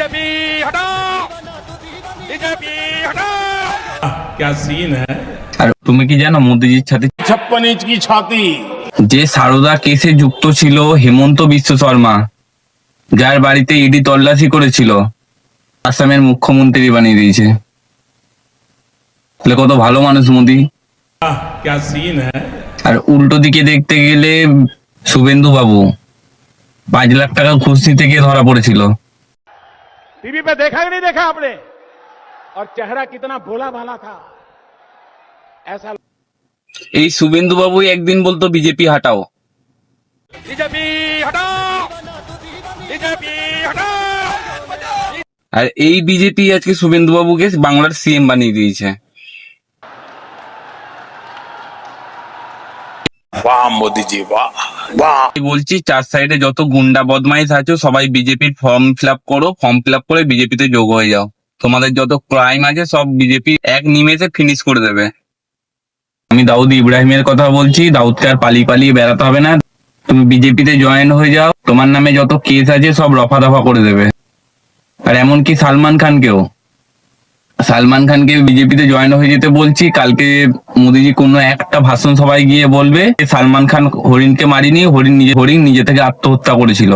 BJP हटाओ, BJP हटाओ। क्या सीन है। আর তুমি কি জানো মোদিজির সাথে 56 इंच की छाती। যে সারদা কেসে যুক্ত ছিল হেমন্ত বিশ্ব শর্মা, যার বাড়িতে ইডি তল্লাশি করেছিল, আসামের মুখ্যমন্ত্রী বানিয়ে দিয়েছে। তাহলে কত ভালো মানুষ মোদি। क्या सीन है। আর উল্টো দিকে দেখতে গেলে শুভেন্দু বাবু 5 লাখ টাকা ঘুষ নিতে গিয়ে ধরা পড়েছিল। टीवी पे देखा कि नहीं देखा आपने, और चेहरा कितना भोला भाला था ऐसा। এই শুভেন্দু বাবুই একদিন বলতো বিজেপি হাটাও, बीजेपी हटाओ, बीजेपी हटाओ। আর এই বিজেপি আজকে শুভেন্দু বাবুকে বাংলার সিএম বানিয়ে দিয়েছে। वाह मोदी जी वाह वाह। বলছি চার সাইডে যত গুন্ডা বদমাইশ আছো সবাই বিজেপির ফর্ম ফিল আপ করো, ফর্ম ফিল আপ করে বিজেপিতে যোগ হয়ে যাও। তোমাদের যত ক্রাইম আছে সব বিজেপি এক নিমেষে ফিনিশ করে দেবে। আমি দাউদ ইব্রাহিমের কথা বলছি, দাউদকে আর পালিয়ে পালিয়ে বেড়াতে হবে না, তুমি বিজেপিতে জয়েন হয়ে যাও, তোমার নামে যত কেস আছে সব রফা দফা করে দেবে। আর এমনকি সালমান খানকে বিজেপিতে জয়েন হয়ে যেতে বলছি। কালকে মোদিজি কোনো একটা ভাষণ সভায় গিয়ে বলবে সালমান খান হরিণকে মারিনি, হরিণ নিজে থেকে আত্মহত্যা করেছিল।